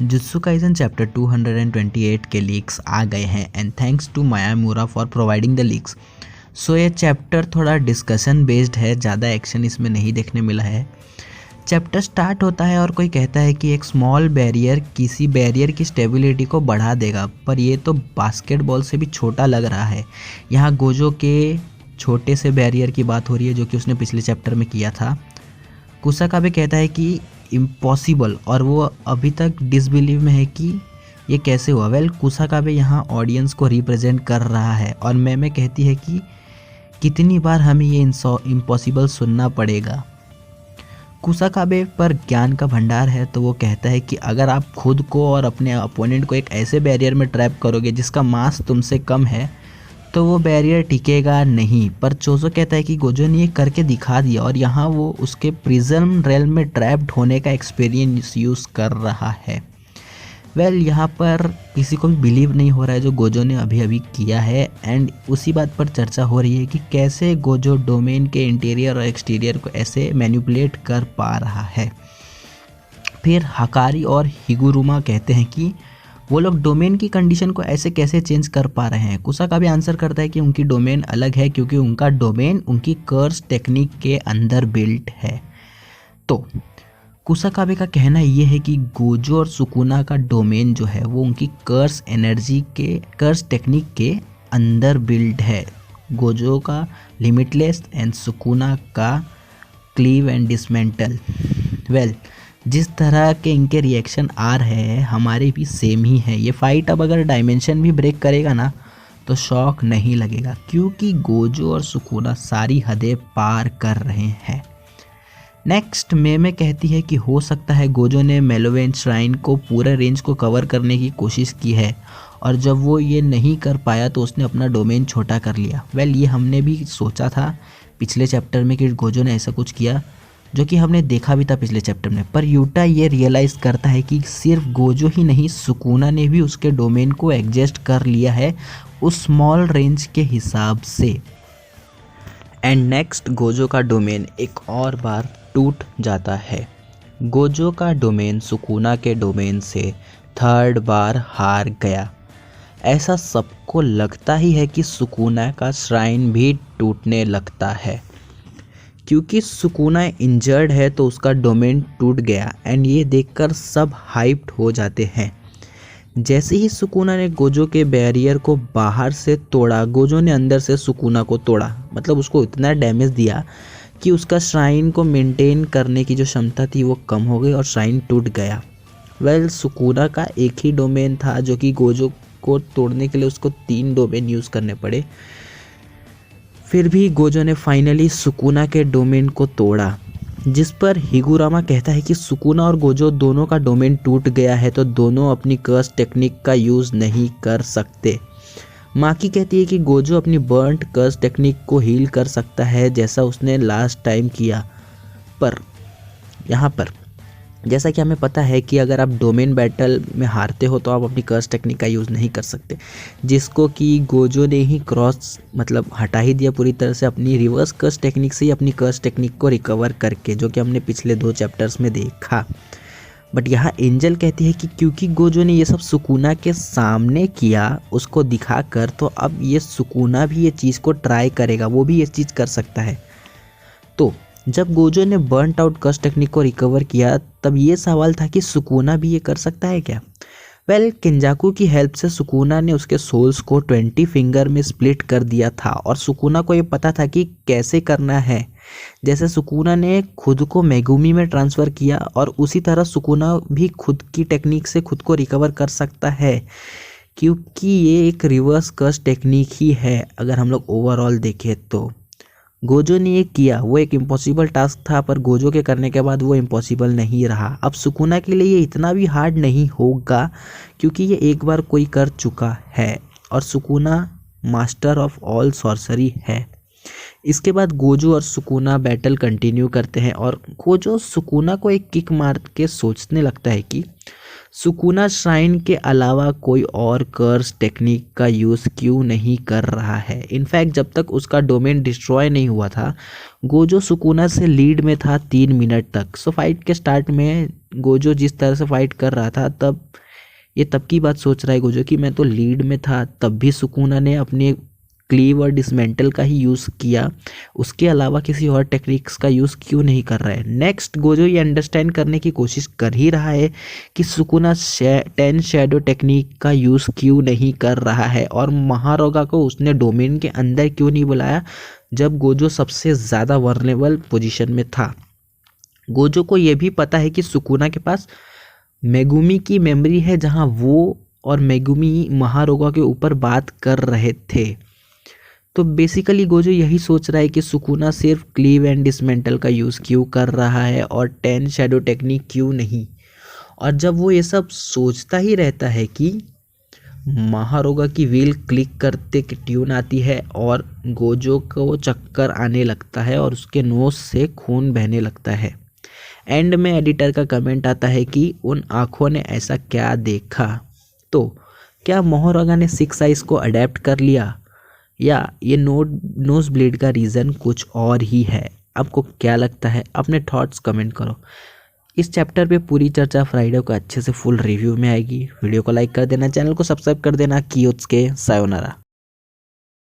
Jutsu Kaisen chapter 228 के leaks आ गए हैं and thanks to Mayamura for providing the leaks. So ये चैप्टर थोड़ा डिस्कशन बेस्ड है, ज़्यादा एक्शन इसमें नहीं देखने मिला है। चैप्टर स्टार्ट होता है और कोई कहता है कि एक स्मॉल बैरियर किसी बैरियर की स्टेबिलिटी को बढ़ा देगा, पर ये तो बास्केटबॉल से भी छोटा लग रहा है। यहाँ गोजो के छोटे से बैरियर की बात हो रही है जो कि उसने पिछले चैप्टर में किया था। कुसाकाबे कहता है कि इम्पॉसिबल, और वो अभी तक डिसबिलीव में है कि ये कैसे हुआ। वेल, कुसाकाबे यहाँ ऑडियंस को रिप्रेजेंट कर रहा है और मैं कहती है कि कितनी बार हमें ये इम्पॉसिबल सुनना पड़ेगा। कुसाकाबे पर ज्ञान का भंडार है, तो वो कहता है कि अगर आप खुद को और अपने अपोनेंट को एक ऐसे बैरियर में ट्रैप करोगे जिसका मास तुमसे कम है तो वो बैरियर टिकेगा नहीं। पर चोजो कहता है कि गोजो ने ये करके दिखा दिया और यहाँ वो उसके प्रिज्म रेल्म में ट्रैप्ड होने का एक्सपीरियंस यूज़ कर रहा है। वेल, यहाँ पर किसी को भी बिलीव नहीं हो रहा है जो गोजो ने अभी अभी किया है, एंड उसी बात पर चर्चा हो रही है कि कैसे गोजो डोमेन के इंटीरियर और एक्सटीरियर को ऐसे मैनिपुलेट कर पा रहा है। फिर हकारी और हिगुरुमा कहते हैं कि वो लोग डोमेन की कंडीशन को ऐसे कैसे चेंज कर पा रहे हैं। कुसाकाबे आंसर करता है कि उनकी डोमेन अलग है क्योंकि उनका डोमेन उनकी कर्स टेक्निक के अंदर बिल्ट है। तो कुसाकाबे का कहना ये है कि गोजो और सुकुना का डोमेन जो है वो उनकी कर्स एनर्जी के कर्स टेक्निक के अंदर बिल्ड है। गोजो का लिमिटलेस एंड सुकुना का क्लीव एंड डिसमेंटल। वेल, जिस तरह के इनके रिएक्शन आ रहे हैं हमारे भी सेम ही है। ये फाइट अब अगर डायमेंशन भी ब्रेक करेगा ना तो शॉक नहीं लगेगा क्योंकि गोजो और सुकुना सारी हदें पार कर रहे हैं। नेक्स्ट में कहती है कि हो सकता है गोजो ने मेलोवेन श्राइन को पूरे रेंज को कवर करने की कोशिश की है और जब वो ये नहीं कर पाया तो उसने अपना डोमेन छोटा कर लिया। वेल, ये हमने भी सोचा था पिछले चैप्टर में कि गोजो ने ऐसा कुछ किया, जो कि हमने देखा भी था पिछले चैप्टर में। पर यूटा ये रियलाइज़ करता है कि सिर्फ गोजो ही नहीं, सुकुना ने भी उसके डोमेन को एडजस्ट कर लिया है उस स्मॉल रेंज के हिसाब से। एंड नेक्स्ट गोजो का डोमेन एक और बार टूट जाता है। गोजो का डोमेन सुकुना के डोमेन से थर्ड बार हार गया। ऐसा सबको लगता ही है कि सुकुना का श्राइन भी टूटने लगता है। क्योंकि सुकुना इंजर्ड है तो उसका डोमेन टूट गया एंड ये देखकर सब हाइप्ड हो जाते हैं। जैसे ही सुकुना ने गोजो के बैरियर को बाहर से तोड़ा, गोजो ने अंदर से सुकुना को तोड़ा, मतलब उसको इतना डैमेज दिया कि उसका श्राइन को मेंटेन करने की जो क्षमता थी वो कम हो गई और श्राइन टूट गया। वेल, सुकुना का एक ही डोमेन था जो कि गोजो को तोड़ने के लिए उसको 3 डोमेन यूज़ करने पड़े। फिर भी गोजो ने फाइनली सुकुना के डोमेन को तोड़ा, जिस पर हिगुरामा कहता है कि सुकुना और गोजो दोनों का डोमेन टूट गया है तो दोनों अपनी कर्स टेक्निक का यूज़ नहीं कर सकते। माकी कहती है कि गोजो अपनी बर्न्ट कर्स टेक्निक को हील कर सकता है जैसा उसने लास्ट टाइम किया। पर यहाँ पर जैसा कि हमें पता है कि अगर आप डोमेन बैटल में हारते हो तो आप अपनी कर्स टेक्निक का यूज़ नहीं कर सकते, जिसको कि गोजो ने ही क्रॉस मतलब हटा ही दिया पूरी तरह से अपनी रिवर्स कर्स टेक्निक से ही अपनी कर्स टेक्निक को रिकवर करके, जो कि हमने पिछले 2 चैप्टर्स में देखा। बट यहाँ एंजल कहती है कि क्योंकि गोजो ने ये सब सुकुना के सामने किया उसको दिखा कर, तो अब ये सुकुना भी ये चीज़ को ट्राई करेगा, वो भी ये चीज़ कर सकता है। तो जब गोजो ने बर्नट आउट कर्स टेक्निक को रिकवर किया तब ये सवाल था कि सुकुना भी ये कर सकता है क्या। वेल, किंजाकू की हेल्प से सुकुना ने उसके सोल्स को 20 फिंगर में स्प्लिट कर दिया था और सुकुना को ये पता था कि कैसे करना है। जैसे सुकुना ने खुद को मेगुमी में ट्रांसफ़र किया और उसी तरह सुकुना भी खुद की टेक्निक से खुद को रिकवर कर सकता है, क्योंकि ये एक रिवर्स कर्स टेक्निक ही है अगर हम लोग ओवरऑल देखें तो। गोजो ने ये किया, वो एक इम्पॉसिबल टास्क था, पर गोजो के करने के बाद वो इम्पॉसिबल नहीं रहा। अब सुकुना के लिए ये इतना भी हार्ड नहीं होगा क्योंकि ये एक बार कोई कर चुका है और Sukuna master of all sorcery है। इसके बाद गोजो और सुकुना बैटल कंटिन्यू करते हैं और गोजो सुकुना को एक किक मार के सोचने लगता है कि सुकुना श्राइन के अलावा कोई और कर्स टेक्निक का यूज़ क्यों नहीं कर रहा है। इनफैक्ट जब तक उसका डोमेन डिस्ट्रॉय नहीं हुआ था, गोजो सुकुना से लीड में था 3 मिनट तक। सो फाइट के स्टार्ट में गोजो जिस तरह से फाइट कर रहा था, तब की बात सोच रहा है गोजो कि मैं तो लीड में था, तब भी सुकुना ने अपने क्लीव और डिसमेंटल का ही यूज़ किया, उसके अलावा किसी और टेक्निक्स का यूज़ क्यों नहीं कर रहा है। नेक्स्ट गोजो ये अंडरस्टैंड करने की कोशिश कर ही रहा है कि सुकुना 10 शैडो टेक्निक का यूज़ क्यों नहीं कर रहा है और महारोगा को उसने डोमेन के अंदर क्यों नहीं बुलाया जब गोजो सबसे ज़्यादा वर्नेबल पोजीशन में था। गोजो को ये भी पता है कि सुकुना के पास मेगुमी की मेमोरी है, जहाँ वो और मेगुमी महारोगा के ऊपर बात कर रहे थे। तो बेसिकली गोजो यही सोच रहा है कि सुकुना सिर्फ क्लीव एंड डिसमेंटल का यूज़ क्यों कर रहा है और 10 शैडो टेक्निक क्यों नहीं। और जब वो ये सब सोचता ही रहता है कि महारोगा की व्हील क्लिक करते की ट्यून आती है और गोजो को चक्कर आने लगता है और उसके नोज से खून बहने लगता है। एंड में एडिटर का कमेंट आता है कि उन आँखों ने ऐसा क्या देखा। तो क्या महारोगा ने 6 आइज को अडेप्ट कर लिया या ये नोज ब्लीड का रीज़न कुछ और ही है। आपको क्या लगता है? अपने थॉट्स कमेंट करो। इस चैप्टर पे पूरी चर्चा फ्राइडे को अच्छे से फुल रिव्यू में आएगी। वीडियो को लाइक कर देना, चैनल को सब्सक्राइब कर देना। कियोत्सुके सायोनारा।